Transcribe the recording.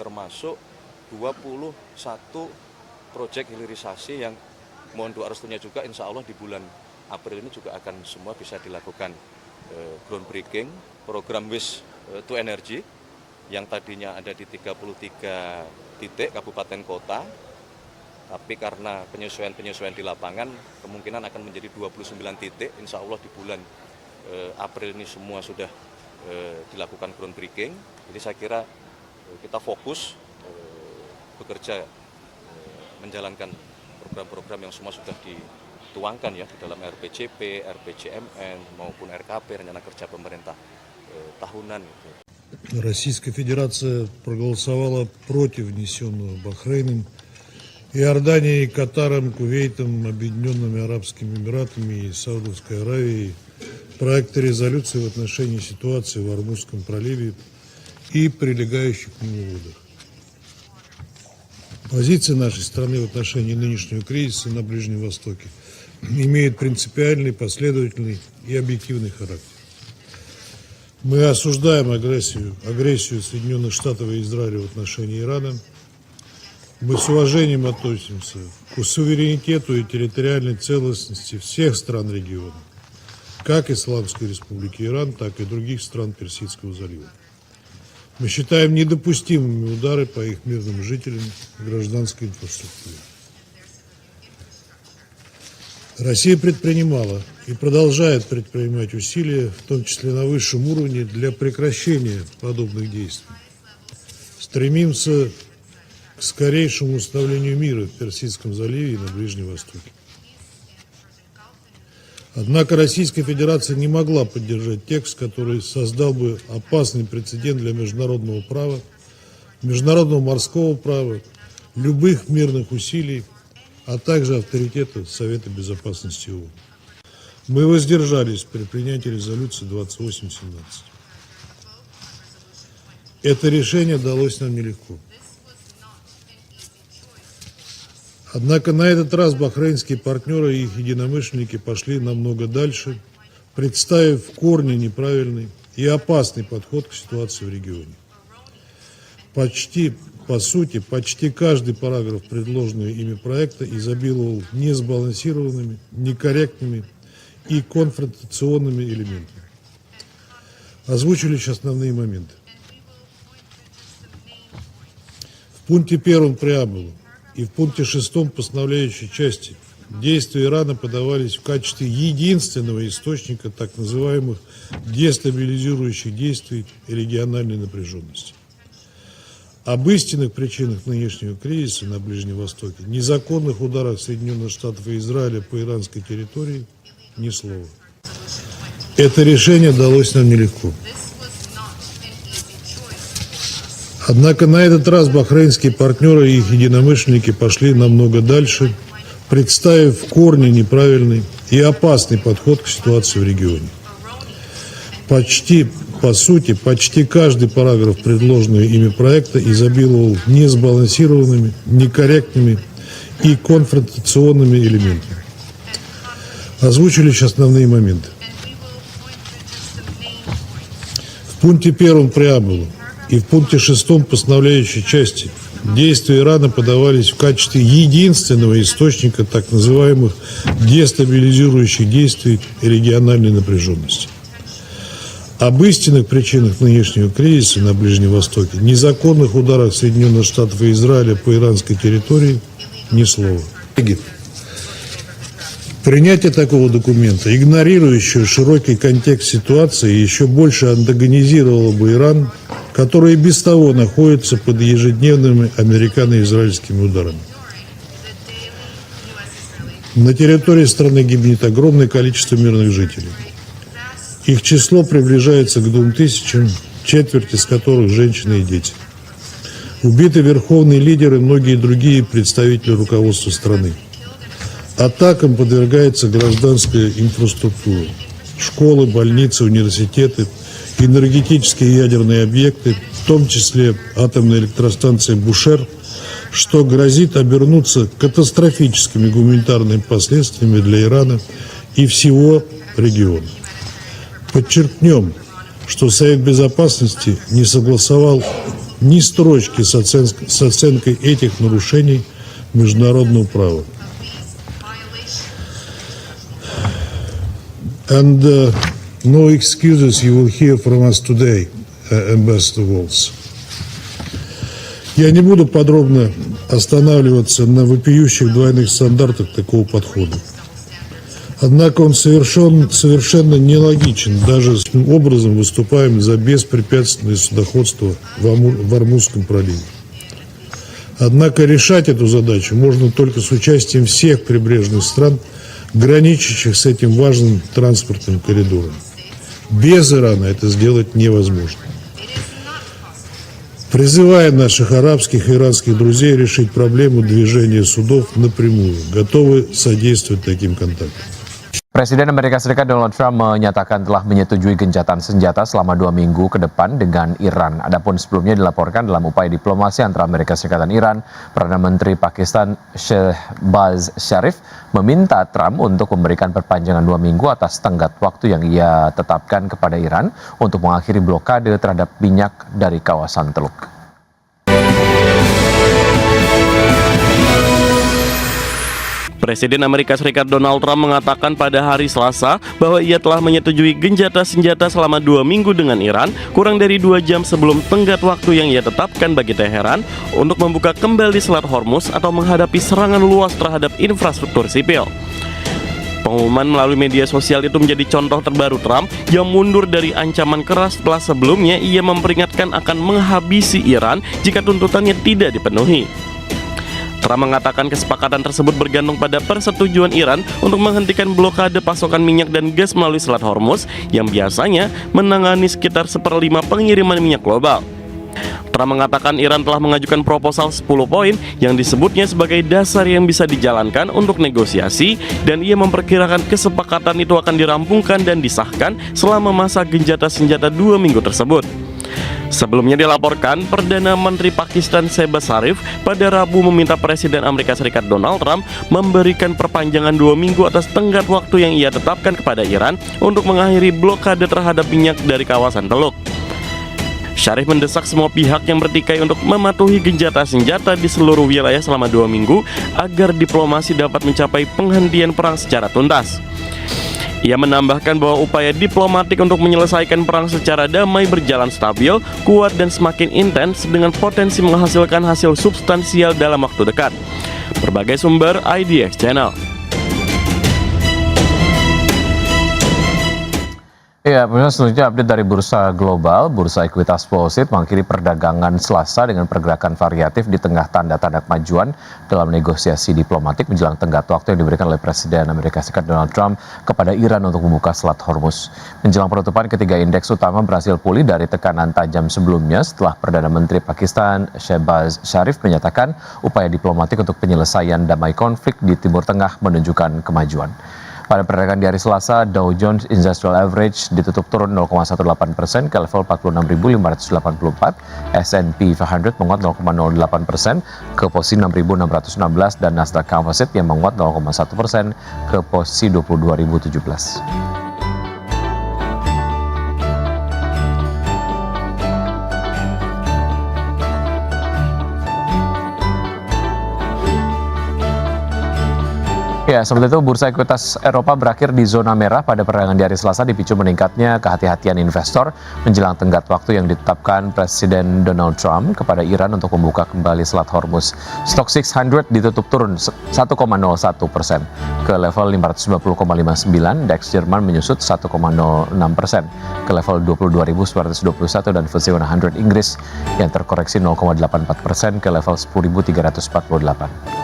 termasuk 21 proyek hilirisasi yang mohon doa restunya juga insya Allah di bulan April ini juga akan semua bisa dilakukan groundbreaking program Waste to Energy yang tadinya ada di 33 titik kabupaten kota, tapi karena penyesuaian di lapangan kemungkinan akan menjadi 29 titik. Insya Allah di bulan April ini semua sudah dilakukan groundbreaking. Jadi saya kira kita fokus bekerja menjalankan program-program yang semua sudah dituangkan ya di dalam RPJP, RPJMN maupun RKP rencana kerja pemerintah tahunan. Российская Федерация проголосовала против внесенного Бахрейном, Иорданией, Катаром, Кувейтом, Объединенными Арабскими Эмиратами и Саудовской Аравией проекта резолюции в отношении ситуации в Ормузском проливе и прилегающих к нему водах. Позиция нашей страны в отношении нынешнего кризиса на Ближнем Востоке имеет принципиальный, последовательный и объективный характер. Мы осуждаем агрессию Соединенных Штатов и Израиля в отношении Ирана. Мы с уважением относимся к суверенитету и территориальной целостности всех стран региона, как Исламской Республики Иран, так и других стран Персидского залива. Мы считаем недопустимыми удары по их мирным жителям и гражданской инфраструктуре. Россия предпринимала и продолжает предпринимать усилия, в том числе на высшем уровне, для прекращения подобных действий. Стремимся к скорейшему установлению мира в Персидском заливе и на Ближнем Востоке. Однако Российская Федерация не могла поддержать текст, который создал бы опасный прецедент для международного права, международного морского права, любых мирных усилий, а также авторитета Совета Безопасности ООН. Мы воздержались при принятии резолюции 2817. Это решение далось нам нелегко. Однако на этот раз бахрейнские партнеры и их единомышленники пошли намного дальше, представив в корне неправильный и опасный подход к ситуации в регионе. По сути, почти каждый параграф предложенного ими проекта изобиловал несбалансированными, некорректными и конфронтационными элементами. Озвучу лишь основные моменты. В пункте 1 преамбулы и в пункте 6 постановляющей части действия Ирана подавались в качестве единственного источника так называемых дестабилизирующих действий и региональной напряженности. Об истинных причинах нынешнего кризиса на Ближнем Востоке, незаконных ударах Соединенных Штатов и Израиля по иранской территории ни слова. Это решение далось нам нелегко. Однако на этот раз бахрейнские партнеры и их единомышленники пошли намного дальше, представив в корне неправильный и опасный подход к ситуации в регионе. По сути, почти каждый параграф предложенного ими проекта изобиловал несбалансированными, некорректными и конфронтационными элементами. Озвучу лишь основные моменты. В пункте 1 преамбулы и в пункте 6 постановляющей части действия Ирана подавались в качестве единственного источника так называемых дестабилизирующих действий и региональной напряженности. Об истинных причинах нынешнего кризиса на Ближнем Востоке, незаконных ударах Соединенных Штатов и Израиля по иранской территории ни слова. Принятие такого документа, игнорирующего широкий контекст ситуации, еще больше антагонизировало бы Иран, который и без того находится под ежедневными американо-израильскими ударами. На территории страны гибнет огромное количество мирных жителей. Их число приближается к 2000, четверть из которых женщины и дети. Убиты верховные лидеры и многие другие представители руководства страны. Атакам подвергается гражданская инфраструктура. Школы, больницы, университеты, энергетические и ядерные объекты, в том числе атомная электростанция Бушер, что грозит обернуться катастрофическими гуманитарными последствиями для Ирана и всего региона. Подчеркнем, что Совет Безопасности не согласовал ни строчки с оценкой этих нарушений международного права. And no excuses you will hear from us today, Ambassador Waltz. Я не буду подробно останавливаться на вопиющих двойных стандартах такого подхода. Однако он совершенно нелогичен. Даже таким образом выступаем за беспрепятственное судоходство в Ормузском проливе. Однако решать эту задачу можно только с участием всех прибрежных стран, граничащих с этим важным транспортным коридором. Без Ирана это сделать невозможно. Призывая наших арабских и иранских друзей решить проблему движения судов напрямую, готовы содействовать таким контактам. Presiden Amerika Serikat Donald Trump menyatakan telah menyetujui gencatan senjata selama 2 minggu ke depan dengan Iran. Adapun sebelumnya dilaporkan dalam upaya diplomasi antara Amerika Serikat dan Iran, Perdana Menteri Pakistan Shehbaz Sharif meminta Trump untuk memberikan perpanjangan 2 minggu atas tenggat waktu yang ia tetapkan kepada Iran untuk mengakhiri blokade terhadap minyak dari kawasan Teluk. Presiden Amerika Serikat Donald Trump mengatakan pada hari Selasa bahwa ia telah menyetujui gencatan senjata selama 2 minggu dengan Iran, kurang dari 2 jam sebelum tenggat waktu yang ia tetapkan bagi Teheran untuk membuka kembali Selat Hormuz atau menghadapi serangan luas terhadap infrastruktur sipil. Pengumuman melalui media sosial itu menjadi contoh terbaru Trump yang mundur dari ancaman keras setelah sebelumnya ia memperingatkan akan menghabisi Iran jika tuntutannya tidak dipenuhi. Trump mengatakan kesepakatan tersebut bergantung pada persetujuan Iran untuk menghentikan blokade pasokan minyak dan gas melalui Selat Hormuz yang biasanya menangani sekitar 1/5 pengiriman minyak global. Trump mengatakan Iran telah mengajukan proposal 10 poin yang disebutnya sebagai dasar yang bisa dijalankan untuk negosiasi, dan ia memperkirakan kesepakatan itu akan dirampungkan dan disahkan selama masa gencatan senjata 2 minggu tersebut. Sebelumnya dilaporkan, Perdana Menteri Pakistan Shehbaz Sharif pada Rabu meminta Presiden Amerika Serikat Donald Trump memberikan perpanjangan 2 minggu atas tenggat waktu yang ia tetapkan kepada Iran untuk mengakhiri blokade terhadap minyak dari kawasan Teluk. Sharif mendesak semua pihak yang bertikai untuk mematuhi gencatan senjata di seluruh wilayah selama 2 minggu agar diplomasi dapat mencapai penghentian perang secara tuntas. Ia menambahkan bahwa upaya diplomatik untuk menyelesaikan perang secara damai berjalan stabil, kuat, dan semakin intens dengan potensi menghasilkan hasil substansial dalam waktu dekat. Berbagai sumber IDX Channel. Ya, pemirsa, selanjutnya update dari Bursa Global. Bursa Ekuitas Wall Street mengakhiri perdagangan Selasa dengan pergerakan variatif di tengah tanda-tanda kemajuan dalam negosiasi diplomatik menjelang tenggat waktu yang diberikan oleh Presiden Amerika Serikat Donald Trump kepada Iran untuk membuka Selat Hormuz. Menjelang penutupan, ketiga indeks utama berhasil pulih dari tekanan tajam sebelumnya setelah Perdana Menteri Pakistan Shehbaz Sharif menyatakan upaya diplomatik untuk penyelesaian damai konflik di Timur Tengah menunjukkan kemajuan. Pada perdagangan di hari Selasa, Dow Jones Industrial Average ditutup turun 0,18% ke level 46.584, S&P 500 menguat 0,08% ke posisi 6.616, dan Nasdaq Composite yang menguat 0,1% ke posisi 22.017. Ya, seperti itu bursa ekuitas Eropa berakhir di zona merah pada perdagangan di hari Selasa dipicu meningkatnya kehati-hatian investor menjelang tenggat waktu yang ditetapkan Presiden Donald Trump kepada Iran untuk membuka kembali Selat Hormuz. Stock 600 ditutup turun 1,01% ke level 550,59, DAX Jerman menyusut 1,06% ke level 22.921, dan FTSE 100 Inggris yang terkoreksi 0,84% ke level 10.348.